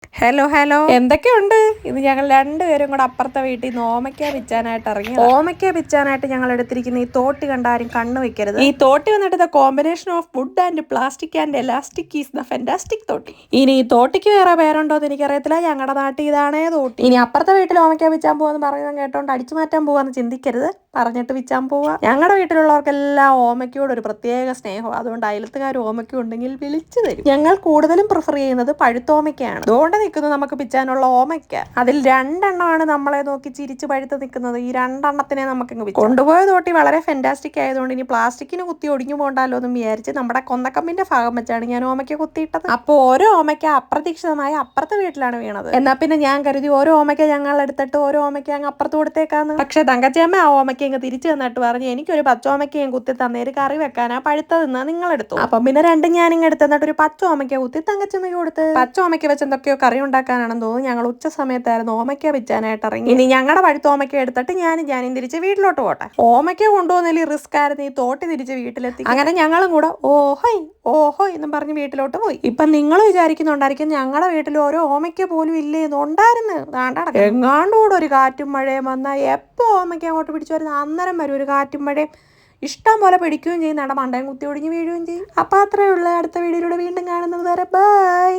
Hello hello, എന്തൊക്കെയുണ്ട്? ഇത് ഞങ്ങൾ രണ്ടുപേരും കൂടെ അപ്പുറത്തെ വീട്ടിൽ നിന്ന് ഓമയ്ക്ക പിച്ചാനായിട്ട് ഇറങ്ങി. ഓമയ്ക്ക പിച്ചാനായിട്ട് ഞങ്ങൾ എടുത്തിരിക്കുന്ന ഈ തോട്ടി കണ്ടാരും കണ്ണു വെക്കരുത്. ഈ തോട്ടി വന്നിട്ട് the combination of wood and plastic and elastic is the fantastic തോട്ടി. ഇനി ഈ തോട്ടിക്ക് വേറെ പേരുണ്ടോ എന്ന് എനിക്കറിയത്തില്ല. ഞങ്ങളുടെ നാട്ടിൽ ഇതാണേ തോട്ടി. ഇനി അപ്പുറത്തെ വീട്ടിൽ ഓമയ്ക്ക പിച്ചാൻ പോവാന്ന് പറയുന്നത് കേട്ടോണ്ട് അടിച്ചു മാറ്റാൻ പോവാന്ന് ചിന്തിക്കരുത്. പറഞ്ഞിട്ട് പിച്ചാൻ പോവാ. ഞങ്ങളുടെ വീട്ടിലുള്ളവർക്കെല്ലാം ഓമയ്ക്കയോട് ഒരു പ്രത്യേക സ്നേഹം. അതുകൊണ്ട് അയലത്തുകാർ ഓമയ്ക്ക ഉണ്ടെങ്കിൽ വിളിച്ചു തരും. ഞങ്ങൾ കൂടുതലും പ്രിഫർ ചെയ്യുന്നത് പഴുത്തോമയ്ക്കയാണ്. അതുകൊണ്ട് നിൽക്കുന്നത് നമുക്ക് പിച്ചാനുള്ള ഓമയ്ക്ക. അതിൽ രണ്ടെണ്ണമാണ് നമ്മളെ നോക്കി ചിരിച്ചു പഴുത്ത് നിൽക്കുന്നത്. ഈ രണ്ടെണ്ണത്തിനെ നമുക്ക് കൊണ്ടുപോയ തോട്ടി വളരെ ഫെന്റാസ്റ്റിക് ആയതുകൊണ്ട് ഇനി പ്ലാസ്റ്റിക്കിന് കുത്തി ഒടിഞ്ഞു പോകണ്ടല്ലോ എന്ന് വിചാരിച്ച് നമ്മുടെ കൊന്നക്കമ്പിന്റെ ഭാഗം വെച്ചാണ് ഞാൻ ഓമയ്ക്ക കുത്തിയിട്ടത്. അപ്പോൾ ഓരോ ഓമയ്ക്ക അപ്രതീക്ഷിതമായി അപ്പുറത്തെ വീട്ടിലാണ് വീണത്. എന്നാൽ പിന്നെ ഞാൻ കരുതി ഓരോ ഓമയ്ക്ക ഞങ്ങൾ എടുത്തിട്ട് ഓരോ ഓമയ്ക്ക അങ്ങ് അപ്പുറത്ത് കൊടുത്തേക്കാന്ന്. പക്ഷെ തങ്കച്ചമ്മ ആ ഓമയ്ക്ക അങ്ങ് തിരിച്ചു തന്നിട്ട് പറഞ്ഞു, എനിക്കൊരു പച്ചോമയ്ക്കയും കുത്തി തന്നേര് കറി വെക്കാനാ പഴുത്തതെന്ന് നിങ്ങൾ എടുത്തു. അപ്പം പിന്നെ രണ്ടും ഞാനിങ്ങ് എടുത്ത് തന്നിട്ട് ഒരു പച്ചോമയ്ക്ക കുത്തി തങ്കച്ചമ്മയ്ക്ക് കൊടുത്ത്. പച്ചോമയ്ക്ക വെച്ച് എന്തൊക്കെയോ കറി ഉണ്ടാക്കാനാണെന്ന് തോന്നുന്നു. ഞങ്ങൾ ഉച്ച സമയത്തായിരുന്നു ഓമയ്ക്ക പിച്ചാനായിട്ട് ഇറങ്ങി. ഇനി ഞങ്ങളുടെ പഴുത്ത ഓമയ്ക്ക എടുത്തിട്ട് ഞാനും തിരിച്ച് വീട്ടിലോട്ട് പോട്ടെ. ഓമയ്ക്ക കൊണ്ടുപോകുന്നതിൽ റിസ്ക് ആയിരുന്നു. ഈ തോട്ടി തിരിച്ച് വീട്ടിലെത്തി. അങ്ങനെ ഞങ്ങളും കൂടെ ഓഹോ എന്നും പറഞ്ഞ് വീട്ടിലോട്ട് പോയി. ഇപ്പം നിങ്ങൾ വിചാരിക്കുന്നുണ്ടായിരിക്കും ഞങ്ങളുടെ വീട്ടിൽ ഓരോ ഓമയ്ക്ക പോലും ഇല്ലേന്ന്. ഉണ്ടായിരുന്നു. എങ്ങാണ്ടൂടെ ഒരു കാറ്റും മഴയും വന്നാൽ എപ്പോൾ ഓമയ്ക്ക അങ്ങോട്ട് പിടിച്ചു വരുന്ന അന്നേരം വരും ഒരു കാറ്റും മഴയും. ഇഷ്ടം പോലെ പിടിക്കുകയും ചെയ്യും. നമ്മുടെ മണ്ടയും കുത്തി ഒടിഞ്ഞ് വീഴുകയും ചെയ്യും. അപ്പം അത്രയേ ഉള്ളൂ. അടുത്ത വീഡിയോയിലൂടെ വീണ്ടും കാണുന്നത് വരെ ബൈ.